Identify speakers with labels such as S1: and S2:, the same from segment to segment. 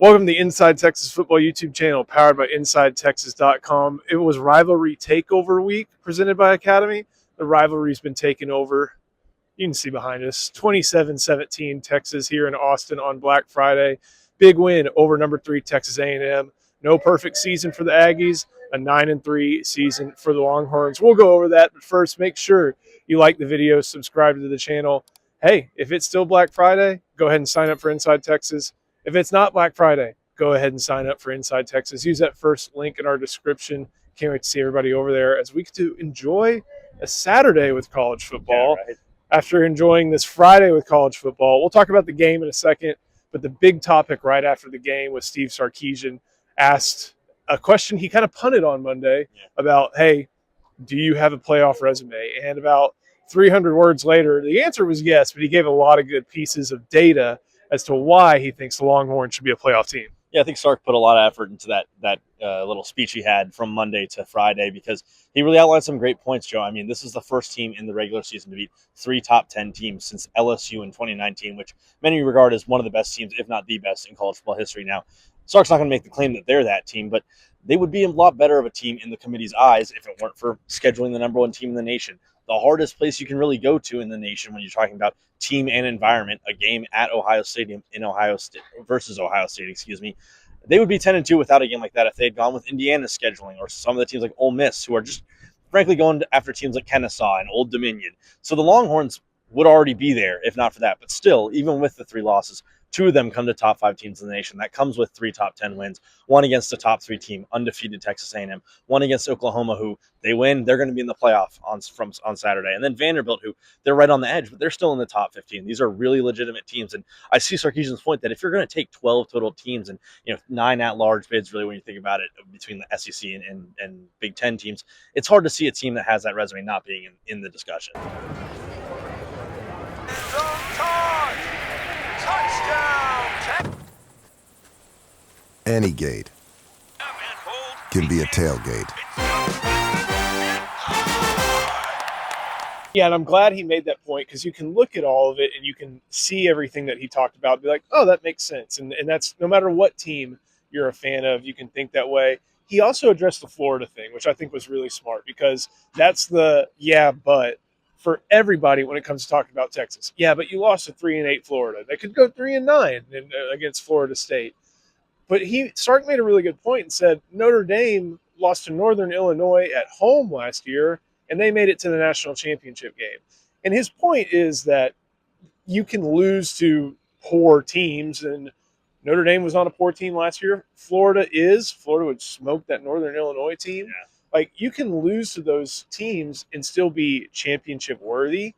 S1: Welcome to the Inside Texas Football YouTube channel powered by InsideTexas.com. It was Rivalry Takeover Week presented by Academy. The rivalry's been taken over. You can see behind us, 27-17 Texas here in Austin on Black Friday. Big win over number 3 Texas A&M. No perfect season for the Aggies, a 9-3 season for the Longhorns. We'll go over that, but first make sure you like the video, subscribe to the channel. Hey, if it's still Black Friday, go ahead and sign up for Inside Texas. If it's not Black Friday, go ahead and sign up for Inside Texas. Use that first link in our description. Can't wait to see everybody over there as we get to enjoy a Saturday with college football.
S2: Yeah, right.
S1: After enjoying this Friday with college football. We'll talk about the game in a second, but the big topic right after the game was Steve Sarkisian asked a question he kind of punted on Monday about, hey, do you have a playoff resume? And about 300 words later, the answer was yes, but he gave a lot of good pieces of data as to why he thinks the Longhorns should be a playoff team.
S2: Yeah, I think Sark put a lot of effort into that little speech he had from Monday to Friday because he really outlined some great points, Joe. I mean, this is the first team in the regular season to beat 3 top 10 teams since LSU in 2019, which many regard as one of the best teams, if not the best, in college football history. Now, Sark's not going to make the claim that they're that team, but they would be a lot better of a team in the committee's eyes if it weren't for scheduling the number 1 team in the nation. The hardest place you can really go to in the nation when you're talking about team and environment, a game at Ohio Stadium in Ohio State versus Ohio State, they would be 10-2 without a game like that if they had gone with Indiana's scheduling or some of the teams like Ole Miss, who are just frankly going after teams like Kennesaw and Old Dominion. So the Longhorns would already be there if not for that. But still, even with the 3 losses, 2 of them come to top 5 teams in the nation. That comes with 3 top 10 wins, 1 against a top 3 team, undefeated Texas A&M, 1 against Oklahoma, who they win, they're going to be in the playoff on Saturday. And then Vanderbilt, who they're right on the edge, but they're still in the top 15. These are really legitimate teams. And I see Sarkisian's point that if you're going to take 12 total teams and 9 at-large bids, really, when you think about it, between the SEC and Big Ten teams, it's hard to see a team that has that resume not being in the discussion.
S3: Any gate can be a tailgate.
S1: Yeah, and I'm glad he made that point because you can look at all of it and you can see everything that he talked about and be like, oh, that makes sense. And that's no matter what team you're a fan of, you can think that way. He also addressed the Florida thing, which I think was really smart because that's the but for everybody when it comes to talking about Texas. Yeah, but you lost to 3-8 Florida. They could go 3-9 against Florida State. But Sark made a really good point and said Notre Dame lost to Northern Illinois at home last year, and they made it to the national championship game. And his point is that you can lose to poor teams, and Notre Dame was not a poor team last year. Florida would smoke that Northern Illinois team.
S2: Yeah.
S1: Like, you can lose to those teams and still be championship worthy.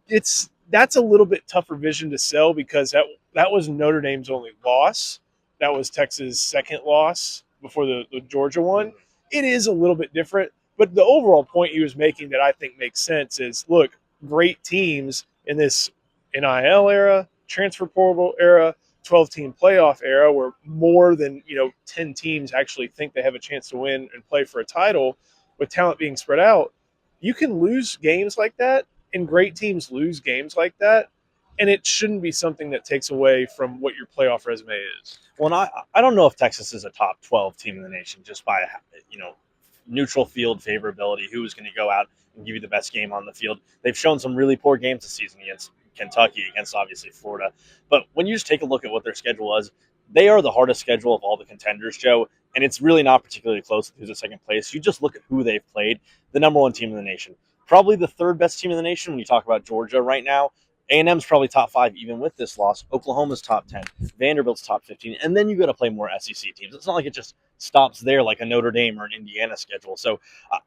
S1: That's a little bit tougher vision to sell because that was Notre Dame's only loss. That was Texas' second loss before the Georgia one. It is a little bit different, but the overall point he was making that I think makes sense is, look, great teams in this NIL era, transfer portal era, 12-team playoff era, where more than 10 teams actually think they have a chance to win and play for a title, with talent being spread out, you can lose games like that, and great teams lose games like that. And it shouldn't be something that takes away from what your playoff resume is.
S2: Well, I don't know if Texas is a top 12 team in the nation just by neutral field favorability. Who is going to go out and give you the best game on the field? They've shown some really poor games this season against Kentucky, against obviously Florida. But when you just take a look at what their schedule was, they are the hardest schedule of all the contenders, Joe. And it's really not particularly close who's at second place. You just look at who they've played. The number 1 team in the nation, probably the 3rd best team in the nation when you talk about Georgia right now. A&M's probably top 5 even with this loss. Oklahoma's top 10. Vanderbilt's top 15. And then you got to play more SEC teams. It's not like it just stops there like a Notre Dame or an Indiana schedule. So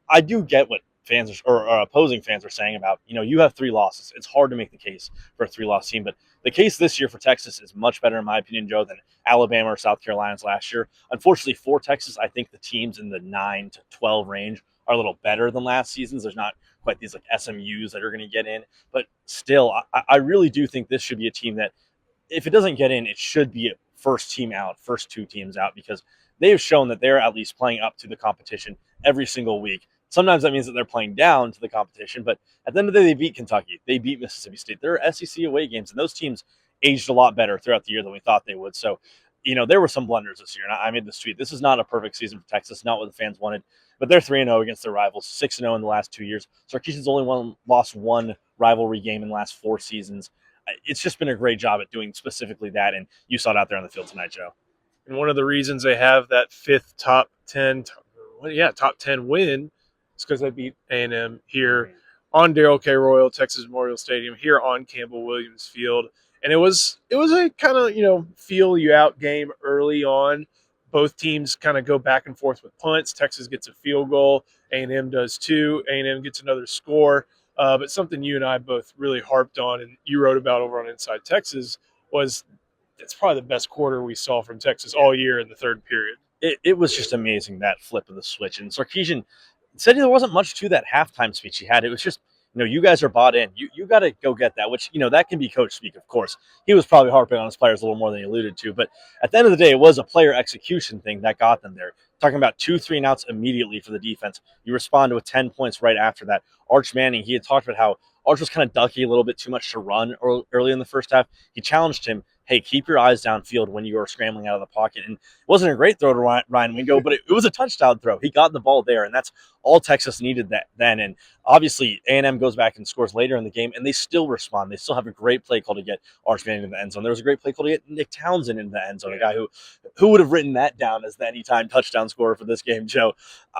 S2: I do get what fans or opposing fans are saying about, you have 3 losses. It's hard to make the case for a 3-loss team. But the case this year for Texas is much better, in my opinion, Joe, than Alabama or South Carolina's last year. Unfortunately for Texas, I think the teams in the 9 to 12 range are a little better than last season's. There's not quite these like SMUs that are going to get in, but still, I really do think this should be a team that, if it doesn't get in, it should be a first team out, first 2 teams out, because they have shown that they're at least playing up to the competition every single week. Sometimes that means that they're playing down to the competition, but at the end of the day, they beat Kentucky, they beat Mississippi State. They're SEC away games, and those teams aged a lot better throughout the year than we thought they would. So there were some blunders this year, and I made this tweet. This is not a perfect season for Texas, not what the fans wanted, but they're 3-0 against their rivals, 6-0 in the last 2 years. Sarkisian's only lost one rivalry game in the last 4 seasons. It's just been a great job at doing specifically that, and you saw it out there on the field tonight, Joe.
S1: And one of the reasons they have that fifth top 10 win is because they beat A&M here on Darrell K. Royal, Texas Memorial Stadium, here on Campbell Williams Field. And it was a kind of, feel you out game early on. Both teams kind of go back and forth with punts. Texas gets a field goal. A&M does too. A&M gets another score. But something you and I both really harped on and you wrote about over on Inside Texas was it's probably the best quarter we saw from Texas all year in the third period.
S2: It was just amazing, that flip of the switch. And Sarkisian said there wasn't much to that halftime speech he had. It was just, you guys are bought in. You got to go get that, which, that can be coach speak, of course. He was probably harping on his players a little more than he alluded to. But at the end of the day, it was a player execution thing that got them there. Talking about 2 3-and-outs immediately for the defense. You respond with 10 points right after that. Arch Manning, he had talked about how Arch was kind of ducky, a little bit too much to run early in the first half. He challenged him, hey, keep your eyes downfield when you are scrambling out of the pocket. And it wasn't a great throw to Ryan Wingo, but it was a touchdown throw. He got the ball there, and that's all Texas needed that then. And obviously, A&M goes back and scores later in the game, and they still respond. They still have a great play call to get Arch Manning in the end zone. There was a great play call to get Nick Townsend in the end zone, a guy who would have written that down as the anytime touchdown scorer for this game, Joe.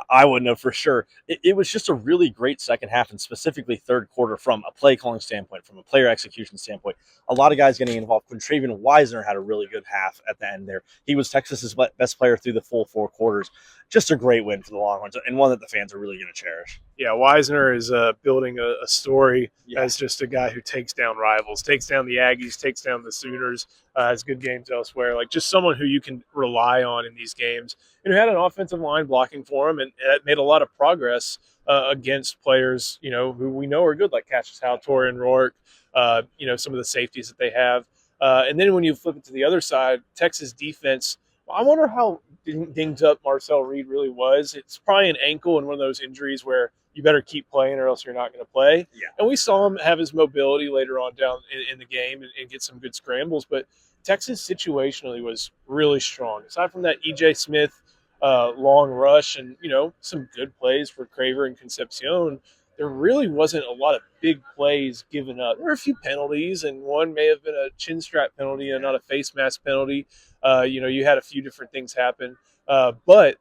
S2: I wouldn't have for sure. It was just a really great second half, and specifically third quarter from a play calling standpoint, from a player execution standpoint. A lot of guys getting involved. Quintravian Wisner had a really good half at the end there. He was Texas's best player through the full 4 quarters. Just a great win for the Longhorns, and one that the fans are really going to cherish.
S1: Yeah, Wisner is building a story as just a guy who takes down rivals, takes down the Aggies, takes down the Sooners, has good games elsewhere. Like just someone who you can rely on in these games, and who had an offensive line blocking for him, and made a lot of progress against players, who we know are good, like Cassius Howe, Torian Rourke, some of the safeties that they have. And then when you flip it to the other side, Texas defense, I wonder how dinged up Marcel Reed really was. It's probably an ankle and one of those injuries where you better keep playing or else you're not going to play.
S2: Yeah.
S1: And we saw him have his mobility later on down in the game and get some good scrambles. But Texas situationally was really strong. Aside from that E.J. Smith long rush and, some good plays for Craver and Concepcion, there really wasn't a lot of big plays given up. There were a few penalties, and one may have been a chin strap penalty and not a face mask penalty. You had a few different things happen. But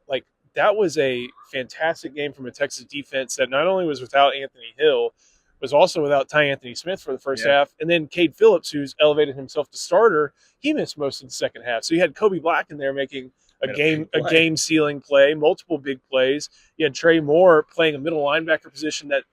S1: that was a fantastic game from a Texas defense that not only was without Anthony Hill, was also without Ty Anthony Smith for the first half. And then Cade Phillips, who's elevated himself to starter, he missed most of the second half. So you had Kobe Black in there making a game sealing play, multiple big plays. You had Trey Moore playing a middle linebacker position that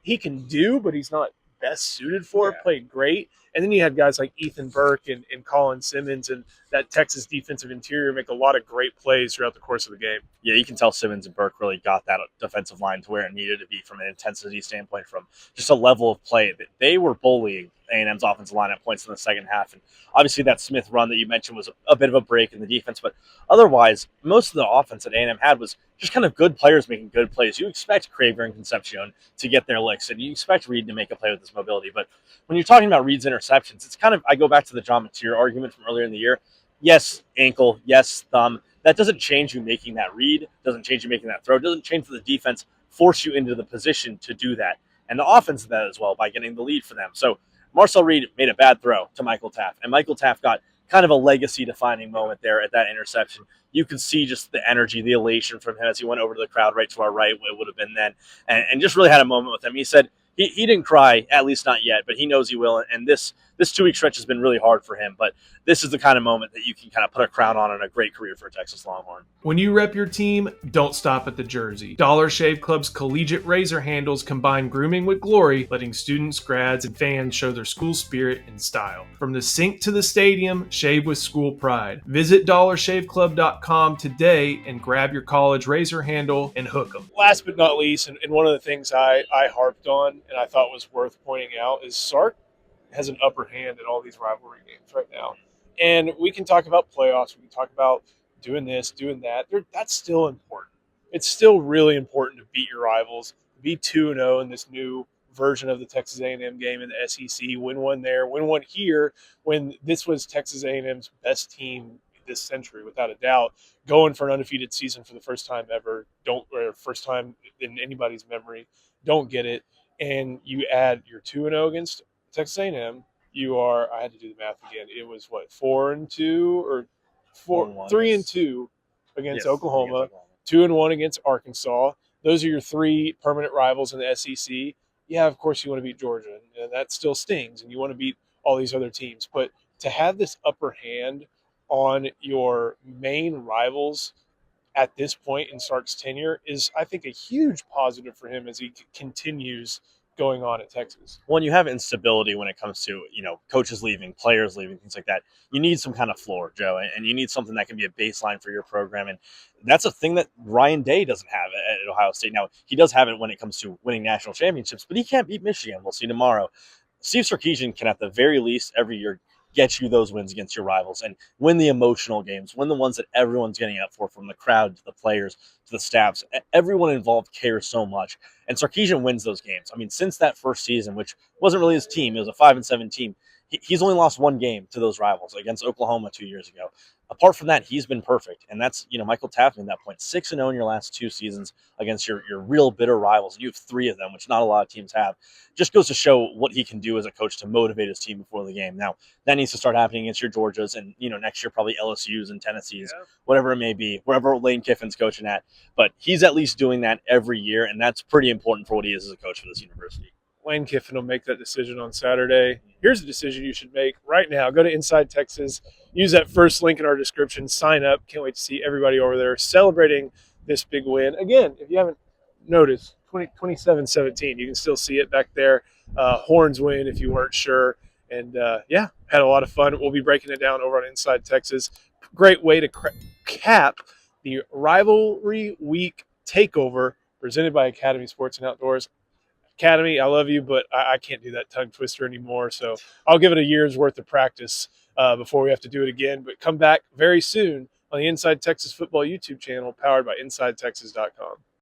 S1: he can do, but he's not best suited for it, played great. And then you had guys like Ethan Burke and Colin Simmons and that Texas defensive interior make a lot of great plays throughout the course of the game.
S2: Yeah, you can tell Simmons and Burke really got that defensive line to where it needed to be from an intensity standpoint, from just a level of play. They were bullying A&M's offensive line at points in the second half. And obviously that Smith run that you mentioned was a bit of a break in the defense. But otherwise, most of the offense that A&M had was just kind of good players making good plays. You expect Craver and Concepcion to get their licks, and you expect Reed to make a play with his mobility. But when you're talking about Reed's interceptions, it's kind of, I go back to the John Mateer argument from earlier in the year. Yes, ankle. Yes, thumb. That doesn't change you making that read. Doesn't change you making that throw. Doesn't change for the defense force you into the position to do that. And the offense did that as well by getting the lead for them. So Marcel Reed made a bad throw to Michael Taft. And Michael Taft got kind of a legacy-defining moment there at that interception. You could see just the energy, the elation from him as he went over to the crowd right to our right, what it would have been then, and just really had a moment with him. He said he didn't cry, at least not yet, but he knows he will. And this 2-week stretch has been really hard for him. But this is the kind of moment that you can kind of put a crown on and a great career for a Texas Longhorn.
S4: When you rep your team, don't stop at the jersey. Dollar Shave Club's collegiate razor handles combine grooming with glory, letting students, grads, and fans show their school spirit and style. From the sink to the stadium, shave with school pride. Visit dollarshaveclub.com today and grab your college razor handle and hook 'em.
S1: Last but not least, and one of the things I harped on and I thought was worth pointing out is Sark has an upper hand in all these rivalry games right now. And we can talk about playoffs. We can talk about doing this, doing that. That's still important. It's still really important to beat your rivals, be 2-0 in this new version of the Texas A&M game in the SEC, win one there, win one here, when this was Texas A&M's best team this century, without a doubt. Going for an undefeated season for the first time ever, or first time in anybody's memory, don't get it. And you add your 2-0 against Texas A&M. You are, I had to do the math again. It was what, 4-2 or 3-2 against Oklahoma, 2-1 against Arkansas. Those are your three permanent rivals in the SEC. Yeah, of course you want to beat Georgia, and that still stings, and you want to beat all these other teams. But to have this upper hand on your main rivals at this point in Sark's tenure is, I think, a huge positive for him as he continues going on at Texas.
S2: When you have instability when it comes to, coaches leaving, players leaving, things like that, you need some kind of floor, Joe, and you need something that can be a baseline for your program. And that's a thing that Ryan Day doesn't have at Ohio State. Now, he does have it when it comes to winning national championships, but he can't beat Michigan. We'll see tomorrow. Steve Sarkisian can, at the very least, every year get you those wins against your rivals and win the emotional games, win the ones that everyone's getting up for, from the crowd to the players to the staffs. Everyone involved cares so much, and Sarkisian wins those games. I mean, since that first season, which wasn't really his team, it was a 5-7 team, he's only lost one game to those rivals against Oklahoma 2 years ago. Apart from that, he's been perfect, and that's, Michael Tapman at that point, 6-0 in your last two seasons against your real bitter rivals. You have three of them, which not a lot of teams have. Just goes to show what he can do as a coach to motivate his team before the game. Now, that needs to start happening against your Georgias and, next year probably LSU's and Tennessee's, whatever it may be, wherever Lane Kiffin's coaching at. But he's at least doing that every year, and that's pretty important for what he is as a coach for this university.
S1: Lane Kiffin will make that decision on Saturday. Here's a decision you should make right now. Go to Inside Texas. Use that first link in our description. Sign up. Can't wait to see everybody over there celebrating this big win. Again, if you haven't noticed, 27-17. You can still see it back there. Horns win if you weren't sure. And, had a lot of fun. We'll be breaking it down over on Inside Texas. Great way to cap the Rivalry Week takeover presented by Academy Sports and Outdoors. Academy, I love you, but I can't do that tongue twister anymore. So I'll give it a year's worth of practice before we have to do it again. But come back very soon on the Inside Texas Football YouTube channel powered by InsideTexas.com.